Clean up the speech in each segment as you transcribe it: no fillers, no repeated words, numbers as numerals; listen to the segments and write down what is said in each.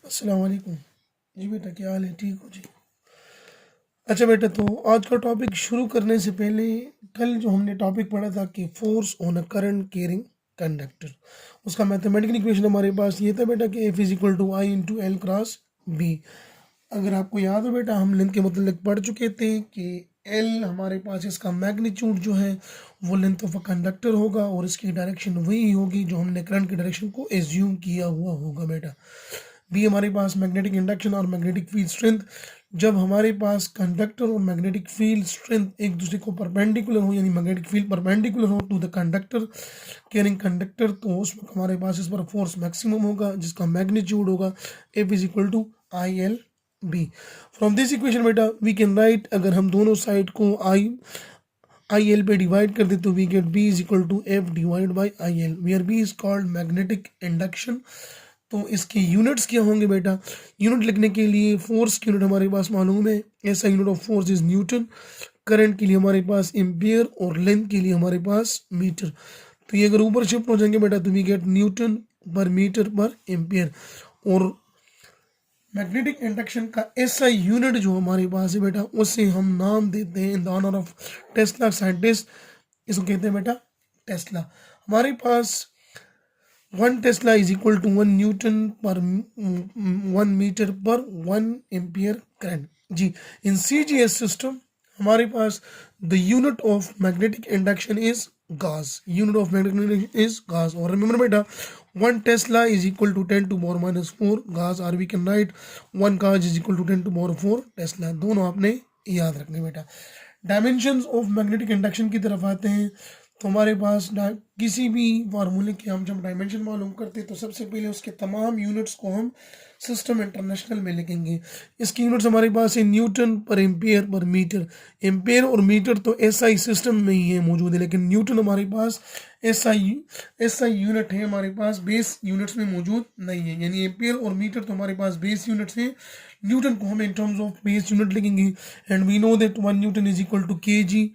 अस्सलाम वालेकुम। जी बेटा, क्या हाल है? ठीक हो जी? अच्छा बेटा, तो आज का टॉपिक शुरू करने से पहले कल जो हमने टॉपिक पढ़ा था कि force on a current carrying conductor, उसका मैथमेटिकल इक्वेशन हमारे पास ये था बेटा कि F is equal to I into L cross B. अगर आपको याद हो बेटा, हम लेंथ के मतलब पढ़ चुके थे कि एल हमारे पास इसका मैग्नीट्यूड जो है वो लेंथ ऑफ अ कंडक्टर होगा और इसकी डायरेक्शन वही होगी जो हमने करंट की डायरेक्शन को एज्यूम किया हुआ होगा बेटा। बी हमारे पास मैग्नेटिक इंडक्शन और मैग्नेटिक फील्ड स्ट्रेंथ। जब हमारे पास कंडक्टर और मैग्नेटिक फील्ड स्ट्रेंथ एक दूसरे को परपेंडिकुलर हो, यानी मैग्नेटिक फील्ड परपेंडिकुलर हो to the conductor carrying conductor, तो उस वक्त हमारे पास इस पर फोर्स मैक्सिमम होगा जिसका मैग्नीट्यूड होगा F is equal to I L B. From this equation बेटा वी कैन राइट, अगर हम दोनों साइड को आई एल पे डिवाइड कर दे तो we get B is equal to F divide by I L, where B is called magnetic induction. तो इसके यूनिट्स क्या होंगे बेटा? यूनिट लिखने के लिए फोर्स की यूनिट हमारे पास मालूम है, ऐसा unit of force is Newton. Current के लिए हमारे पास एम्पियर और लेंथ के लिए हमारे पास मीटर। तो ये अगर ऊपर शिफ्ट हो जाएंगे बेटा तो we gate Newton per metre per ampere. और मैग्नेटिक इंडक्शन का ऐसा यूनिट जो हमारे पास है बेटा, उसे हम नाम देते हैं in the honour of Tesla scientist, इसको कहते हैं बेटा टेस्ला। हमारे पास 1 tesla is equal to 1 newton per 1 metre per 1 ampere current. जी, इन CGS सिस्टम हमारे पास the unit of magnetic induction is gauss. Unit of magnetic induction is gauss. और रिमेंबर बेटा, 1 tesla is equal to 10⁻⁻⁴ gauss, और we can write 1 gauss is equal to 10⁻⁴ Tesla. दोनों आपने याद रखने बेटा। डायमेंशंस ऑफ मैग्नेटिक इंडक्शन की तरफ आते हैं तो हमारे पास किसी भी फार्मूले के हम जब डायमेंशन मालूम करते हैं तो सबसे पहले उसके तमाम यूनिट्स को हम सिस्टम इंटरनेशनल में लिखेंगे। इसकी यूनिट्स हमारे पास है न्यूटन पर एम्पियर पर मीटर। एम्पियर और मीटर तो SI सिस्टम में ही है मौजूद है, लेकिन न्यूटन हमारे पास SI यूनिट है, हमारे पास बेस यूनिट्स में मौजूद नहीं है। यानी एम्पियर और मीटर तो हमारे पास बेस यूनिट्स हैं, न्यूटन को हम in terms of base unit लिखेंगे। And we know that 1 newton is equal to kg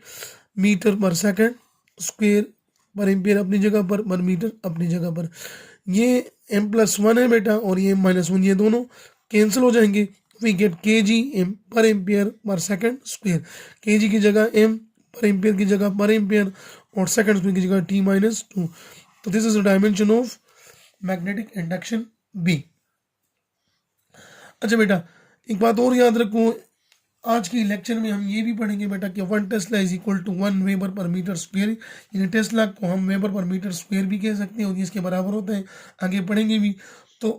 metre per second square per ampere अपनी जगह पर मीटर अपनी जगह पर। ये m+1 है बेटा और ये -1, ये दोनों कैंसिल हो जाएंगे। वी गेट kg पर ampere per second square. kg की जगह m, पर एम्पियर की जगह पर एम्पियर, और सेकंड स्क्वेयर की जगह t-2। तो this is the dimension of magnetic induction B। अच्छा बेटा, एक बात और याद रखो, आज के लेक्चर में हम ये भी पढ़ेंगे बेटा कि 1 tesla is equal to 1 weber per metre square, यानी टेस्ला को हम वेबर पर मीटर स्क्वेयर भी कह सकते हैं और ये इसके बराबर होता है, आगे पढ़ेंगे भी। तो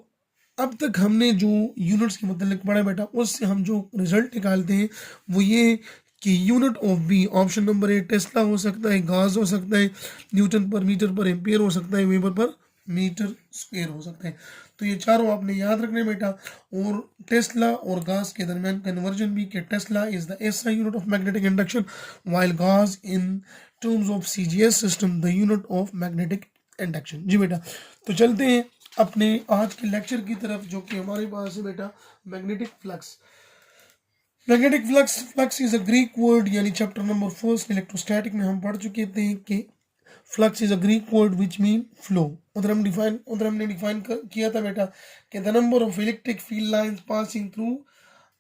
अब तक हमने जो यूनिट्स के मतलब पढ़ा बेटा, उससे हम जो रिजल्ट निकालते हैं वो ये कि unit of B option number A tesla हो सकता है, गाज हो सकता है, Newton per metre per ampere हो सकता है, वेबर पर मीटर स्क्वेयर हो सकता है। तो ये चारों आपने याद रखने बेटा। और टेस्ला और गास के दरमियान कन्वर्जन भी कि tesla is the SI unit of magnetic induction while gauss in terms of CGS system the unit of magnetic induction. जी बेटा, तो चलते हैं अपने आज के लेक्चर की तरफ, जो कि हमारे पास है बेटा magnetic flux. Magnetic flux is a Greek word, यानी चैप्टर नंबर 1 इलेक्ट्रोस्टैटिक में हम पढ़ चुके थे कि flux is a Greek word which mean flow. उधर हमने डिफाइन किया था बेटा कि the number of electric field lines passing through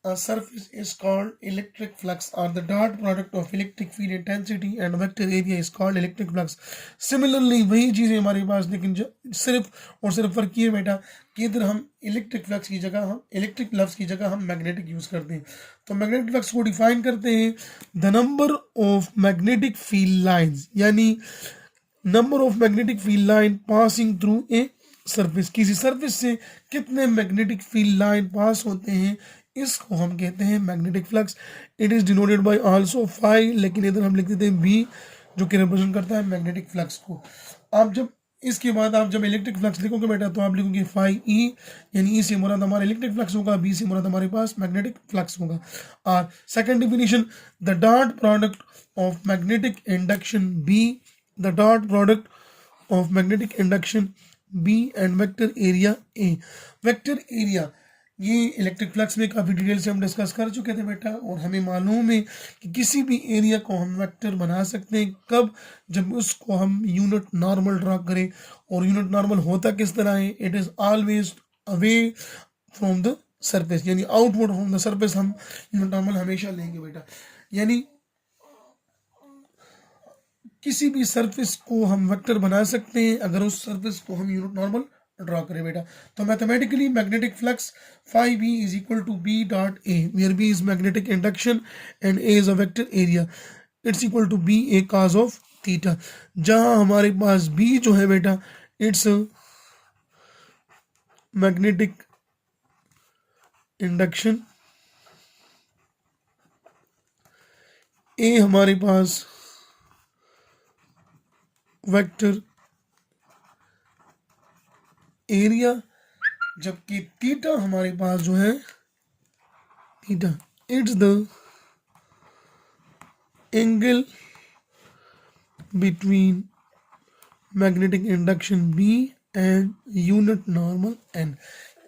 a surface is called electric flux, or the dot product of electric field intensity and vector area is called electric flux. Similarly वही चीज़ें हमारे पास, लेकिन सिर्फ और सिर्फ फर्क ये बेटा कि इधर हम इलेक्ट्रिक फ्लक्स की जगह हम इलेक्ट्रिक लफ्स की जगह हम मैग्नेटिक यूज़ करते हैं। तो मैग्नेटिक फ्लक्स को डिफाइन करते हैं the number of magnetic field lines, यानी number of magnetic field line passing through a surface. किसी सरफेस से कितने मैग्नेटिक फील्ड लाइन पास होते हैं, इसको हम कहते हैं magnetic flux. It is denoted by also phi, लेकिन इधर हम लिख देते हैं बी, जो कि रिप्रेजेंट करता है मैग्नेटिक फ्लक्स को। आप जब इसके बाद आप जब इलेक्ट्रिक फ्लक्स लिखोगे बेटा तो आप लिखोगे फाई ई, यानी ई से मुराद हमारा इलेक्ट्रिक फ्लक्स होगा, बी से मुराद हमारे पास मैग्नेटिक फ्लक्स होगा। और second definition, the dot product of magnetic induction B, the dot product of magnetic induction B and vector area A. Vector area ये इलेक्ट्रिक फ्लक्स में काफ़ी डिटेल से हम डिस्कस कर चुके थे बेटा, और हमें मालूम है कि किसी भी एरिया को हम वेक्टर बना सकते हैं कब, जब उसको हम यूनिट नॉर्मल ड्रा करें। और यूनिट नॉर्मल होता किस तरह है, it is always away from the surface, यानी आउटवर्ड फ्रॉम द सरफेस हम यूनिट नॉर्मल हमेशा लेंगे बेटा। यानी किसी भी सरफेस को हम वेक्टर बना सकते हैं अगर उस सरफेस को हम यूनिट नॉर्मल ड्रॉ करें बेटा। तो mathematically magnetic flux phi b is equal to b dot a, where b is magnetic induction and a is a vector area, it's equal to b a cos of theta। जहां हमारे पास b जो है बेटा it's magnetic induction, a हमारे पास vector area, जबकि theta हमारे पास जो है theta it's the angle between magnetic induction B and unit normal N।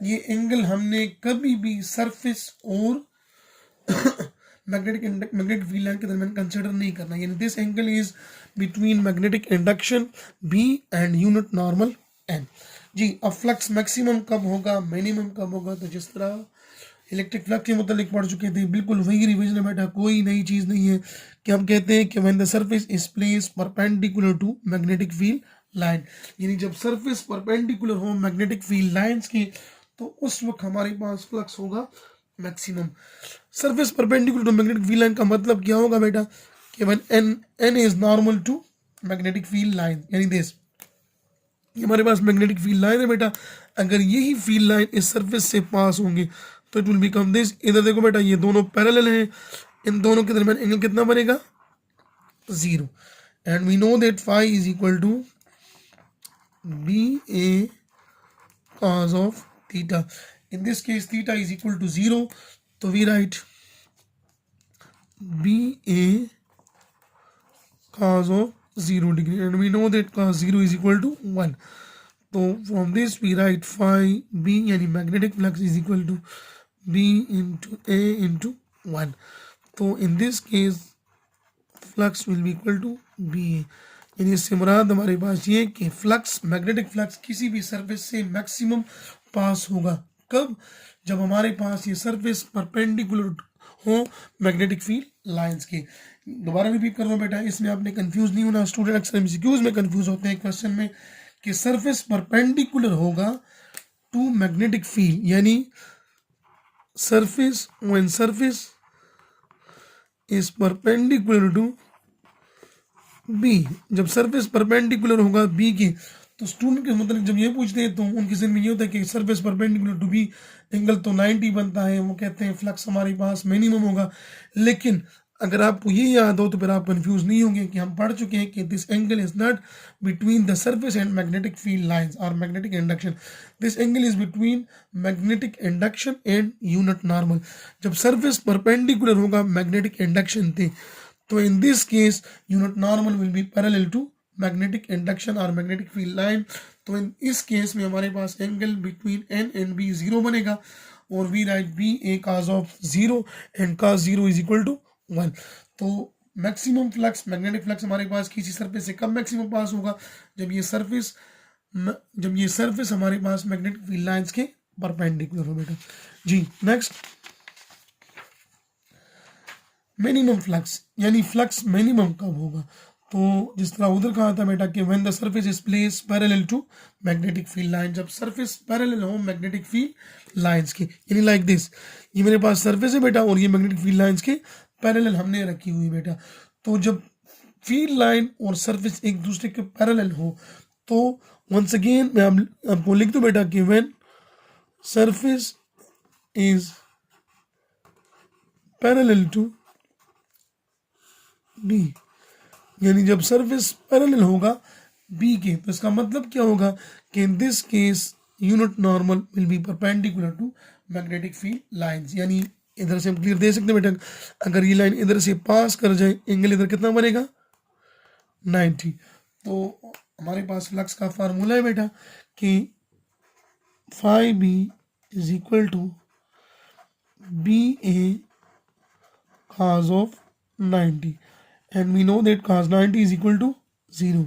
ये एंगल हमने कभी भी सरफेस और मैग्नेटिक फील्ड लाइन के दरमियान कंसिडर नहीं करना, यानी this angle is between magnetic induction B and unit normal N। जी, अब फ्लक्स मैक्सिमम कब होगा, मिनिमम कब होगा, तो जिस तरह इलेक्ट्रिक फ्लक्स के मतलब पढ़ चुके थे, बिल्कुल वही रिवीजन है बेटा, कोई नई चीज़ नहीं है कि हम कहते हैं कि when the surface is place perpendicular to magnetic field line, यानी जब सरफेस परपेंडिकुलर हो मैग्नेटिक फील्ड लाइंस की तो उस वक्त हमारे पास फ्लक्स होगा maximum. Surface perpendicular to magnetic field line का मतलब क्या होगा बेटा कि when N is normal to magnetic field line, यानी दिस हमारे पास मैग्नेटिक फील्ड लाइन है बेटा, अगर यही फील्ड लाइन इस सरफेस से पास होंगे तो इट विल बिकम दिस। इधर देखो बेटा ये दोनों पैरेलल हैं, इन दोनों के दरमियान एंगल कितना बनेगा, 0। And we know that phi is equal to BA cos of theta। In this case theta is equal to 0, so we write BA cos of 0 degree, and we know that cos 0 is equal to 1। So from this we write phi B यानी magnetic flux is equal to B into A into 1। So in this case flux will be equal to BA, यानी इससे मुराद हमारे पास ये कि flux magnetic flux किसी भी surface से मैक्सिमम पास होगा कब, जब हमारे पास ये सरफेस परपेंडिकुलर हो मैग्नेटिक फील्ड लाइंस के। दोबारा रिपीट कर रहा हूँ बेटा, इसमें आपने कंफ्यूज नहीं होना, स्टूडेंट अक्सर एमसीक्यूज में कंफ्यूज होते हैं क्वेश्चन में कि सरफेस परपेंडिकुलर होगा टू मैग्नेटिक फील्ड, यानी surface when surface is perpendicular to B, जब सरफेस परपेंडिकुलर होगा B के, तो स्टूडेंट के मतलब जब ये पूछते हैं तो उनके जहन में ये होता है कि surface perpendicular to B angle तो 90 बनता है, वो कहते हैं फ्लक्स हमारे पास मिनिमम होगा। लेकिन अगर आपको ये याद हो तो फिर आप कंफ्यूज नहीं होंगे कि हम पढ़ चुके हैं कि this angle is not between the surface and magnetic field lines और magnetic induction, this angle is between magnetic induction and unit normal. जब सरफेस परपेंडिकुलर होगा मैग्नेटिक इंडक्शन थे तो in this case unit normal will be parallel to magnetic induction और magnetic field line. तो in इस case में हमारे पास angle between N and B 0 बनेगा और we write B A cos of 0 and cos 0 is equal to 1। तो maximum flux magnetic flux हमारे पास किसी सरफेस से कब मैक्सिमम पास होगा, जब ये सरफेस हमारे पास मैग्नेटिक फील्ड लाइंस के परपेंडिकुलर हो बेटा। जी नेक्स्ट, मिनिमम फ्लक्स, यानी फ्लक्स मिनिमम कब होगा, तो जिस तरह उधर कहा था बेटा कि when the surface is place parallel to magnetic field line, जब सरफेस पैरेलल हो मैग्नेटिक फील्ड लाइंस के, यानी लाइक दिस, ये मेरे पास सरफेस है बेटा और ये मैग्नेटिक फील्ड लाइंस के पैरेलल हमने रखी हुई बेटा। तो जब फील्ड लाइन और सरफेस एक दूसरे के पैरेलल हो तो वंस अगेन मैं आपको लिख दूं बेटा कि when surface is parallel to B, यानी जब सरफेस पैरेलल होगा B के, तो इसका मतलब क्या होगा कि in this case unit normal will be perpendicular to magnetic field lines. यानी इधर से हम क्लियर दे सकते हैं बेटा, अगर ये लाइन इधर से पास कर जाए एंगल इधर कितना बनेगा 90। तो हमारे पास फ्लक्स का फार्मूला है बेटा कि phi B is equal to BA cos of 90 and we know that cos 90 is equal to 0,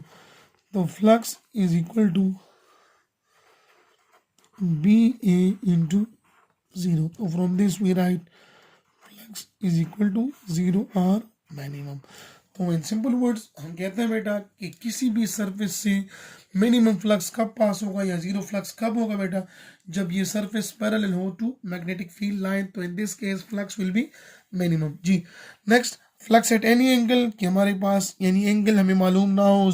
so flux is equal to BA into 0. तो from this we write flux is equal to 0 or minimum. तो in simple words हम कहते हैं बेटा कि किसी भी surface से मिनिमम फ्लक्स कब पास होगा या जीरो फ्लक्स कब होगा बेटा, जब ये सरफेस पैरेलल हो टू मैग्नेटिक फील्ड लाइन। तो in this case flux will be minimum. जी next, flux at any angle, कि हमारे पास यानी एंगल हमें मालूम ना हो,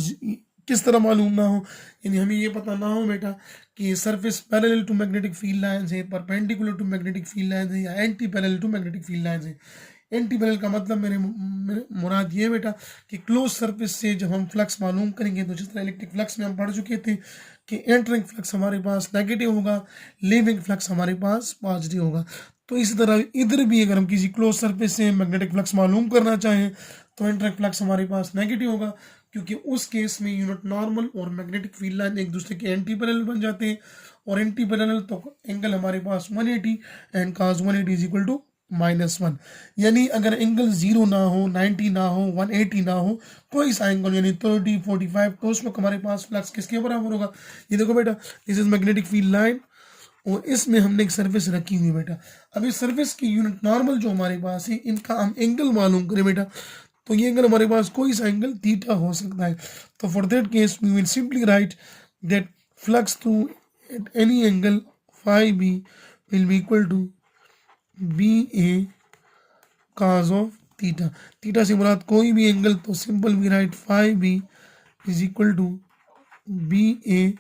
किस तरह मालूम ना हो, यानी हमें ये पता ना हो बेटा कि surface parallel to magnetic field lines है, perpendicular to magnetic field lines है, या anti parallel to magnetic field lines है। एंटी पैरेलल का मतलब मेरे मुराद ये बेटा कि क्लोज सरफेस से जब हम फ्लक्स मालूम करेंगे, तो जिस तरह इलेक्ट्रिक फ्लक्स में हम पढ़ चुके थे कि एंटरिंग फ्लक्स हमारे पास नेगेटिव होगा, लीविंग फ्लक्स हमारे पास पॉजिटिव होगा। तो इसी तरह इधर भी अगर हम किसी क्लोज सरफेस से मैग्नेटिक फ्लक्स मालूम करना चाहें तो एंटरिंग फ्लक्स हमारे पास नेगेटिव होगा, क्योंकि उस केस में यूनिट नॉर्मल और मैग्नेटिक फील्ड लाइन एक दूसरे के एंटी पैरेलल बन जाते हैं, और एंटी पैरेलल तो एंगल हमारे पास 180 and cos 180 is equal to -1। यानी अगर एंगल 0 ना हो, 90 ना हो, 180 ना हो, कोई सा एंगल यानी 30 45, तो उस वक्त हमारे पास फ्लक्स किसके बराबर होगा। ये देखो बेटा, this is magnetic field line और इसमें हमने एक सरफेस रखी हुई बेटा। अब इस सरफेस की यूनिट नॉर्मल जो हमारे पास है, इनका हम एंगल मालूम करें बेटा, तो ये एंगल हमारे पास कोई सा एंगल थीटा हो सकता है। तो for that case we will simply write that flux through at any angle phi B will be equal to B A cos of theta. Theta से मुराद कोई भी एंगल, तो simple we write phi B is equal to B A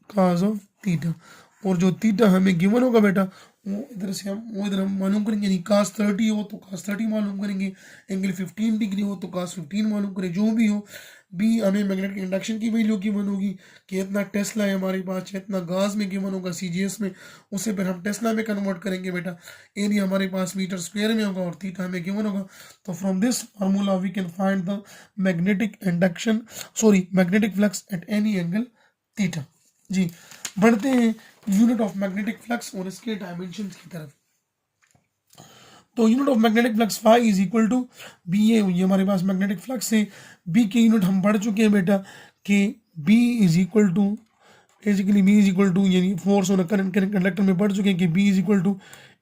cos of theta. और जो theta हमें given होगा बेटा, वो इधर हम मालूम करेंगे, यानी cos 30 हो तो cos 30 मालूम करेंगे, एंगल 15 डिग्री हो तो cos 15 मालूम करें, जो भी हो। बी हमें मैग्नेटिक इंडक्शन की वैल्यू गिवन होगी कि इतना टेस्ला है हमारे पास, इतना गाज में गिवन होगा सीजीएस में, उसे फिर हम टेस्ला में कन्वर्ट करेंगे बेटा। एरिया हमारे पास मीटर स्क्वायर में होगा और थीटा हमें गिवन होगा। तो from this formula we can find the magnetic induction, magnetic flux at any angle theta. जी बढ़ते हैं यूनिट ऑफ मैग्नेटिक फ्लक्स और इसके डायमेंशंस की तरफ। तो unit of magnetic flux phi is equal to B A, ये हमारे पास मैग्नेटिक फ्लक्स है। बी की यूनिट हम पढ़ चुके हैं बेटा कि B is equal to, basically B is equal to यानी फोर्स ऑन करंट कंडक्टर में पढ़ चुके हैं कि B is equal to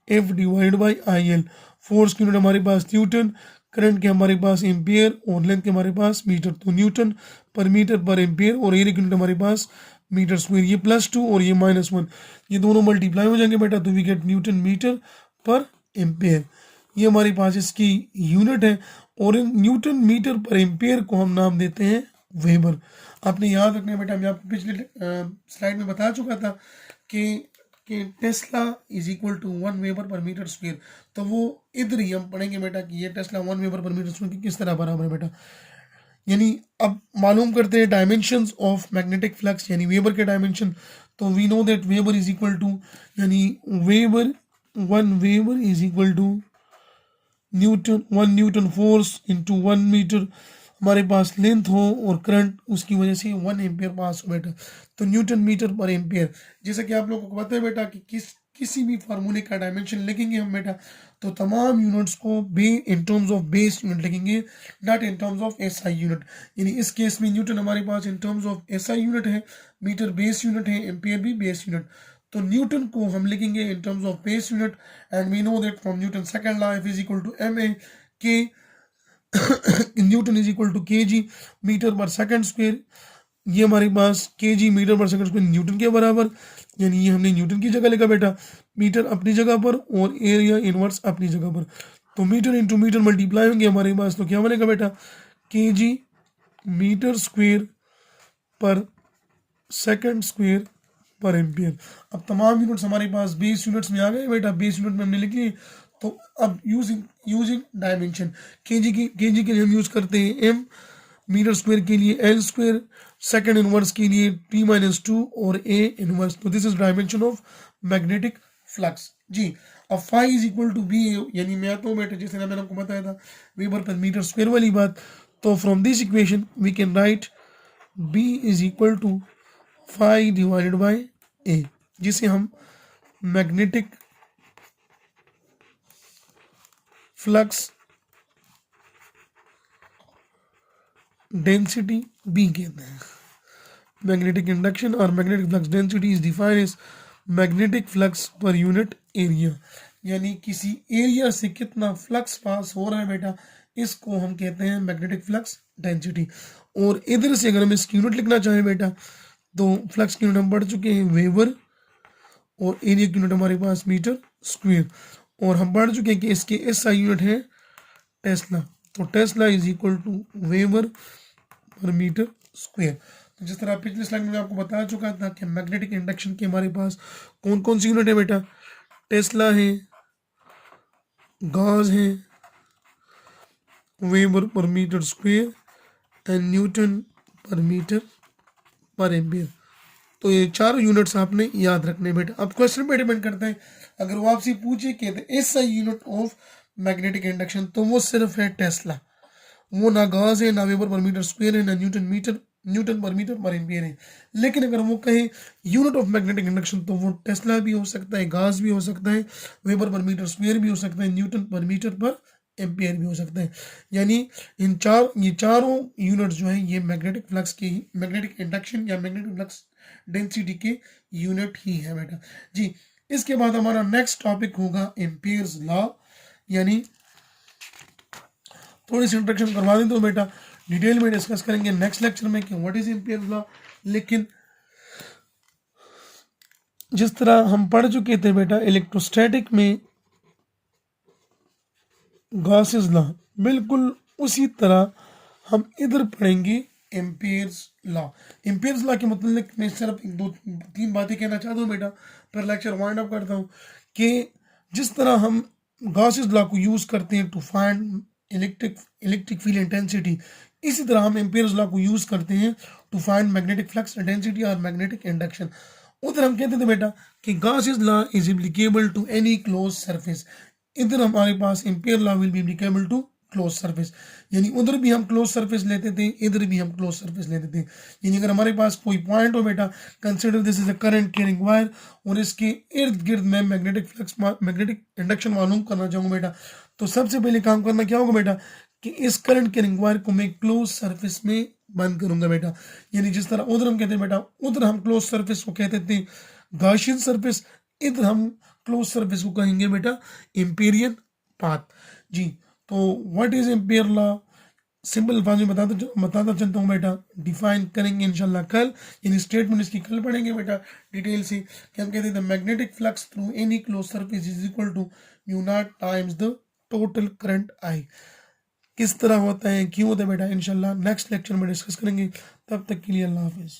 F divide by I L. Force की यूनिट हमारे पास न्यूटन, करंट के हमारे पास एम्पियर और लेंथ के हमारे पास मीटर, तो Newton per metre per ampere, और एरिया की यूनिट हमारे पास मीटर स्क्वायर। ये +2 और ये -1, ये दोनों मल्टीप्लाई हो जाएंगे बेटा, तो we gate Newton metre per ampere. ये हमारे पास इसकी यूनिट है, और न्यूटन मीटर पर एम्पियर को हम नाम देते हैं वेबर। आपने याद रखना है बेटा, मैं आपको पिछले स्लाइड में बता चुका था कि tesla is equal to 1 weber per metre square. तो वो इधर ही हम पढ़ेंगे बेटा कि ये tesla 1 weber per metre square किस तरह बराबर है बेटा। यानी अब मालूम करते हैं डायमेंशंस ऑफ मैग्नेटिक फ्लक्स, यानी वेबर के डायमेंशन। तो we know that weber is equal to, यानी weber 1 weber is equal to newton, 1 newton force into 1 metre हमारे पास लेंथ हो और करंट उसकी वजह से 1 एम्पियर पास हो बेटा, तो न्यूटन मीटर पर एम्पियर। जैसा कि आप लोगों को पता है बेटा कि किसी भी फार्मूले का डायमेंशन लिखेंगे हम बेटा, तो तमाम यूनिट्स को in terms of base unit लिखेंगे, not in terms of SI unit. यानी इस केस में न्यूटन हमारे पास in terms of SI unit है, मीटर बेस यूनिट है, एम्पियर भी बेस यूनिट। तो न्यूटन को हम लिखेंगे in terms of base unit, and we know that from Newton second law F is equal to ma, के Newton is equal to kg metre per second square. ये हमारे पास kg metre per second square Newton के बराबर, यानी ये हमने Newton की जगह लिखा बेटा, मीटर अपनी जगह पर और एरिया इनवर्स अपनी जगह पर। तो मीटर इंटू मीटर मल्टीप्लाई होंगे हमारे पास, तो क्या बनेगा बेटा, kg मीटर स्क्वायर पर सेकंड स्क्वायर पर एम्पियर। अब तमाम यूनिट्स हमारे पास बेस यूनिट्स में आ गए बेटा, बेस यूनिट में हमने लिख लिए। तो अब यूजिंग डायमेंशन, केजी के लिए हम यूज करते हैं m, मीटर स्क्वायर के लिए l स्क्वायर, सेकंड इनवर्स के लिए t-2 और a इनवर्स। तो this is dimension of magnetic flux. जी अब phi is equal to B, यानी मैं तो बेटा जैसे मैंने आपको बताया था वेबर पर मीटर स्क्वायर वाली बात। तो from this equation we can write b is equal to phi divided by a, जिसे हम मैग्नेटिक फ्लक्स डेंसिटी B कहते हैं। मैग्नेटिक इंडक्शन और magnetic flux density is defined as magnetic flux per unit area, यानी किसी area से कितना flux pass हो रहा है बेटा, इसको हम कहते हैं मैग्नेटिक फ्लक्स डेंसिटी। और इधर से अगर हम इसकी यूनिट लिखना चाहें बेटा, तो फ्लक्स की यूनिट हम पढ़ चुके हैं वेबर, और एरिया की यूनिट हमारे पास मीटर स्क्वायर, और हम पढ़ चुके हैं कि इसकी एसआई यूनिट है टेस्ला। तो tesla is equal to weber per metre square. तो जिस तरह पिछले स्लाइड में मैं आपको बता चुका था कि मैग्नेटिक इंडक्शन की हमारे पास कौन कौन सी यूनिट है बेटा, टेस्ला है, गॉस है, weber per metre square and newton per metre per ampere. तो ये चार यूनिट्स आपने याद रखने बेटा। अब क्वेश्चन पे डिपेंड करता है, अगर वो आपसे पूछे कि SI unit of magnetic induction, तो वो सिर्फ है टेस्ला, वो ना गॉस है, ना वेबर पर मीटर स्क्वायर है, ना Newton per metre per ampere है। लेकिन अगर वो कहे यूनिट ऑफ मैग्नेटिक इंडक्शन, तो वो टेस्ला भी हो सकता है, गॉस भी हो सकता है, वेबर पर मीटर स्क्वायर भी हो सकता है, Newton per metre per ampere भी हो सकता है। यानी ये चारों यूनिट जो है ये मैग्नेटिक फ्लक्स की, मैग्नेटिक इंडक्शन या मैग्नेटिक फ्लक्स डेंसिटी के यूनिट ही है बेटा जी। इसके बाद हमारा नेक्स्ट टॉपिक होगा एम्पियर्स लॉ, यानी थोड़ी सी इंट्रोडक्शन करवा दें तो बेटा डिटेल में डिस्कस करेंगे नेक्स्ट लेक्चर में कि व्हाट इज एम्पियर्स लॉ। लेकिन जिस तरह हम पढ़ चुके थे बेटा इलेक्ट्रोस्टैटिक में गॉसेस लॉ, बिल्कुल उसी तरह हम इधर पढ़ेंगे एम्पियर्स लॉ। एम्पियर्स लॉ के मतलब मैं सिर्फ एक दो तीन बातें कहना चाहता हूँ बेटा, फिर लेक्चर वाइंड अप करता हूँ कि जिस तरह हम गॉसेस लॉ को यूज करते हैं to find electric field intensity, इसी तरह हम एम्पियर्स लॉ को यूज करते हैं to find magnetic flux intensity और मैग्नेटिक इंडक्शन। उधर हम कहते थे बेटा कि Gauss's law is applicable to any close surface, इधर हमारे पास ampere law will be applicable to close surface. यानी उधर भी हम क्लोज सरफेस लेते थे, इधर भी हम क्लोज सरफेस लेते थे। यानी अगर हमारे पास कोई पॉइंट हो बेटा, consider this is a current carrying wire, और इसके इर्द गिर्द मैं मैग्नेटिक इंडक्शन मालूम करना चाहूँगा बेटा, तो सबसे पहले काम करना क्या होगा बेटा कि इस करंट कैरिंग वायर को मैं क्लोज सरफेस में बंद करूंगा बेटा। यानी जिस तरह उधर हम कहते हैं बेटा, उधर हम क्लोज सरफेस को कहते थे गॉसियन सरफेस, इधर हम क्लोज सरफेस को कहेंगे बेटा एम्पिरियन पाथ जी। तो what is ampere law, simple अल्फाज में बताता चलता हूँ बेटा, डिफाइन करेंगे इंशाल्लाह कल, यानी स्टेटमेंट इसकी कल पढ़ेंगे बेटा डिटेल से, कि हम कहते हैं magnetic flux through any close surface is equal to mu naught times the total current I. किस तरह होता है, क्यों होता है बेटा, इंशाल्लाह नेक्स्ट लेक्चर में डिस्कस करेंगे। तब तक के लिए अल्लाह हाफिज़।